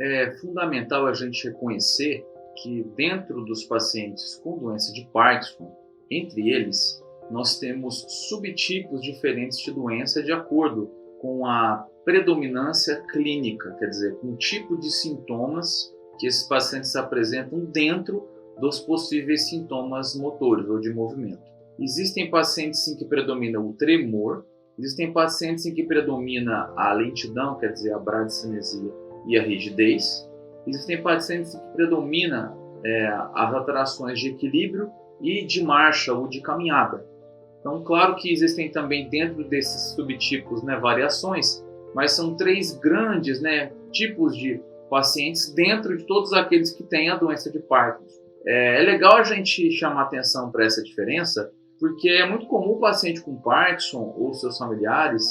É fundamental a gente reconhecer que dentro dos pacientes com doença de Parkinson, entre eles, nós temos subtipos diferentes de doença de acordo com a predominância clínica, quer dizer, com o tipo de sintomas que esses pacientes apresentam dentro dos possíveis sintomas motores ou de movimento. Existem pacientes em que predomina o tremor, existem pacientes em que predomina a lentidão, quer dizer, a bradicinesia e a rigidez. Existem pacientes em que predomina as alterações de equilíbrio e de marcha ou de caminhada. Então, claro que existem também dentro desses subtipos variações, mas são três grandes tipos de pacientes dentro de todos aqueles que têm a doença de Parkinson. É legal a gente chamar atenção para essa diferença, porque é muito comum o paciente com Parkinson ou seus familiares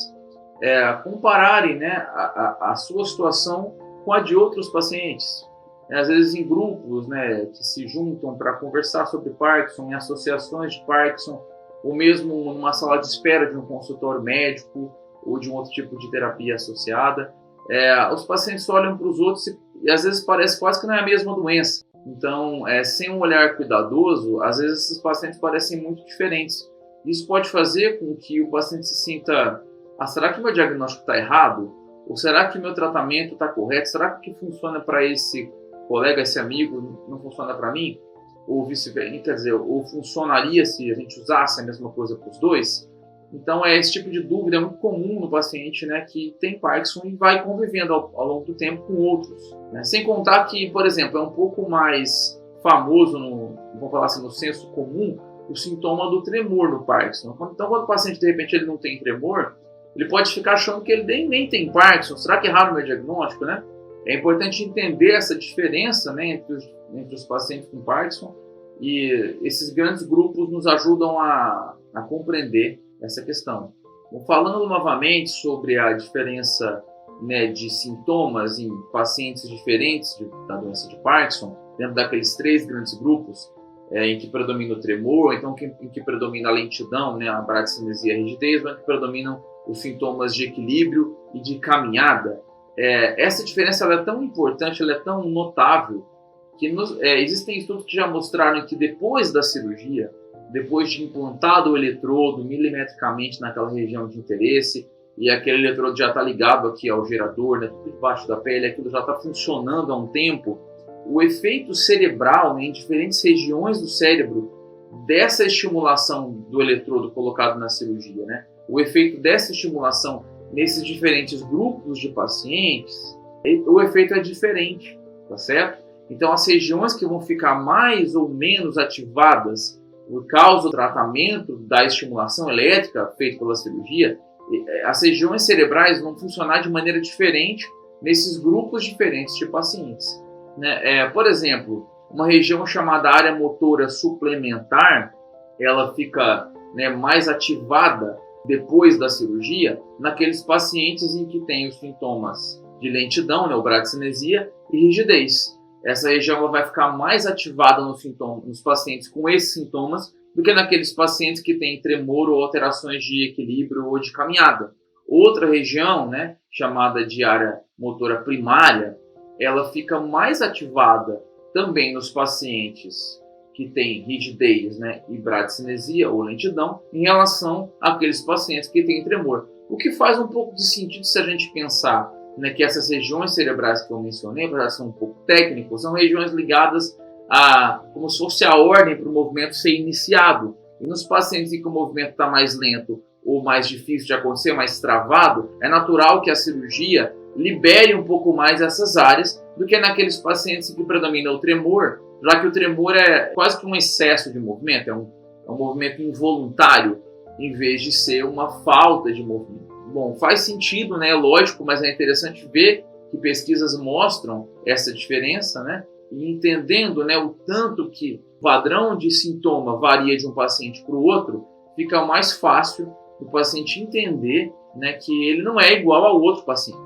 compararem a sua situação com a de outros pacientes. Às vezes em grupos que se juntam para conversar sobre Parkinson, em associações de Parkinson, ou mesmo numa sala de espera de um consultório médico ou de um outro tipo de terapia associada. Os pacientes olham para os outros e às vezes parece quase que não é a mesma doença. Então, sem um olhar cuidadoso, às vezes esses pacientes parecem muito diferentes. Isso pode fazer com que o paciente se sinta: será que meu diagnóstico está errado? Ou será que meu tratamento está correto? Será que o que funciona para esse colega, esse amigo, não funciona para mim? Ou vice-versa, quer dizer, ou funcionaria se a gente usasse a mesma coisa para os dois? Então, esse tipo de dúvida é muito comum no paciente que tem Parkinson e vai convivendo ao longo do tempo com outros. Sem contar que, por exemplo, é um pouco mais famoso, vamos falar assim, no senso comum, o sintoma do tremor no Parkinson. Então, quando o paciente, de repente, ele não tem tremor, ele pode ficar achando que ele nem tem Parkinson. Será que erraram o meu diagnóstico, É importante entender essa diferença entre os pacientes com Parkinson, e esses grandes grupos nos ajudam a compreender essa questão. Bom, falando novamente sobre a diferença de sintomas em pacientes diferentes da doença de Parkinson, dentro daqueles três grandes grupos, em que predomina o tremor, então em que predomina a lentidão, a bradicinesia e a rigidez, mas em que predominam os sintomas de equilíbrio e de caminhada. Essa diferença ela é tão importante, ela é tão notável, que existem estudos que já mostraram que depois da cirurgia, depois de implantado o eletrodo milimetricamente naquela região de interesse, e aquele eletrodo já está ligado aqui ao gerador, tudo debaixo da pele, aquilo já está funcionando há um tempo, o efeito cerebral em diferentes regiões do cérebro dessa estimulação do eletrodo colocado na cirurgia, o efeito dessa estimulação nesses diferentes grupos de pacientes, o efeito é diferente, tá certo? Então, as regiões que vão ficar mais ou menos ativadas por causa do tratamento da estimulação elétrica feita pela cirurgia, as regiões cerebrais vão funcionar de maneira diferente nesses grupos diferentes de pacientes. Por exemplo, uma região chamada área motora suplementar, ela fica mais ativada depois da cirurgia naqueles pacientes em que tem os sintomas de lentidão, ou bradicinesia, e rigidez. Essa região ela vai ficar mais ativada nos pacientes com esses sintomas do que naqueles pacientes que têm tremor ou alterações de equilíbrio ou de caminhada. Outra região, chamada de área motora primária, ela fica mais ativada também nos pacientes que têm rigidez e bradicinesia ou lentidão em relação àqueles pacientes que têm tremor. O que faz um pouco de sentido se a gente pensar que essas regiões cerebrais que eu mencionei, para ser um pouco técnico, são regiões ligadas como se fosse a ordem para o movimento ser iniciado. E nos pacientes em que o movimento está mais lento ou mais difícil de acontecer, mais travado, é natural que a cirurgia libere um pouco mais essas áreas do que naqueles pacientes em que predomina o tremor, já que o tremor é quase que um excesso de movimento, é um movimento involuntário, em vez de ser uma falta de movimento. Bom, faz sentido, lógico, mas é interessante ver que pesquisas mostram essa diferença, e entendendo o tanto que o padrão de sintoma varia de um paciente para o outro, fica mais fácil do paciente entender que ele não é igual ao outro paciente.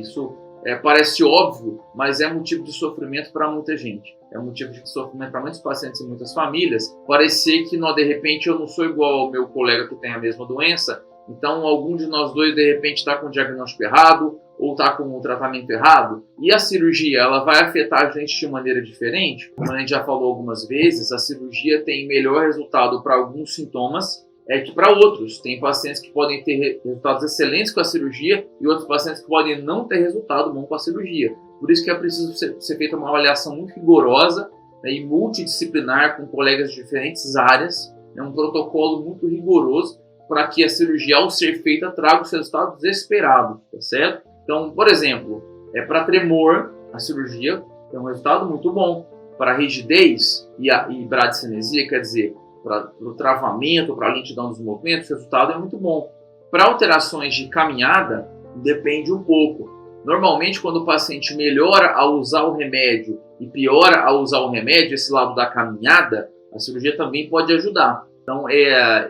Isso parece óbvio, mas é motivo de sofrimento para muita gente. É um motivo de sofrimento para muitos pacientes e muitas famílias. Parecer que, de repente, eu não sou igual ao meu colega que tem a mesma doença, então algum de nós dois, de repente, está com o diagnóstico errado, ou está com o tratamento errado? E a cirurgia, ela vai afetar a gente de maneira diferente? Como a gente já falou algumas vezes, a cirurgia tem melhor resultado para alguns sintomas que para outros. Tem pacientes que podem ter resultados excelentes com a cirurgia e outros pacientes que podem não ter resultado bom com a cirurgia. Por isso que é preciso ser feita uma avaliação muito rigorosa, né, e multidisciplinar com colegas de diferentes áreas, né, um protocolo muito rigoroso para que a cirurgia, ao ser feita, traga os resultados esperados, tá certo? Então, por exemplo, para tremor, a cirurgia tem um resultado muito bom. Para rigidez e bradicinesia, quer dizer, para o travamento, para a lentidão dos movimentos, o resultado é muito bom. Para alterações de caminhada, depende um pouco. Normalmente, quando o paciente melhora ao usar o remédio e piora ao usar o remédio, esse lado da caminhada, a cirurgia também pode ajudar. Então,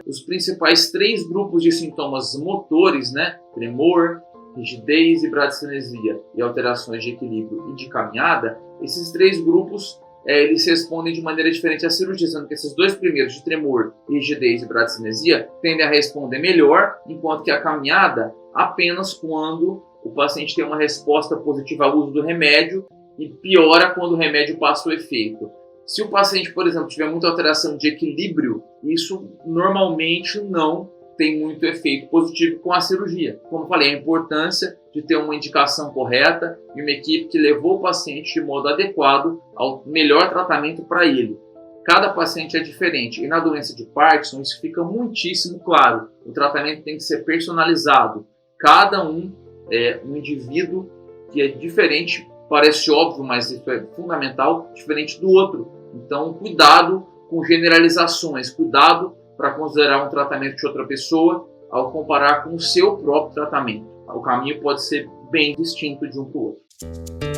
os principais 3 grupos de sintomas motores, né? Tremor, rigidez e bradicinesia, e alterações de equilíbrio e de caminhada, esses 3 grupos eles respondem de maneira diferente à cirurgia, sendo que esses 2 primeiros, de tremor, rigidez e bradicinesia, tendem a responder melhor, enquanto que a caminhada apenas quando o paciente tem uma resposta positiva ao uso do remédio e piora quando o remédio passa o efeito. Se o paciente, por exemplo, tiver muita alteração de equilíbrio, isso normalmente não tem muito efeito positivo com a cirurgia. Como eu falei, a importância de ter uma indicação correta e uma equipe que levou o paciente de modo adequado ao melhor tratamento para ele. Cada paciente é diferente e na doença de Parkinson isso fica muitíssimo claro. O tratamento tem que ser personalizado. Cada um é um indivíduo que é diferente, parece óbvio, mas isso é fundamental, diferente do outro. Então, cuidado com generalizações, cuidado para considerar um tratamento de outra pessoa ao comparar com o seu próprio tratamento. O caminho pode ser bem distinto de um para o outro.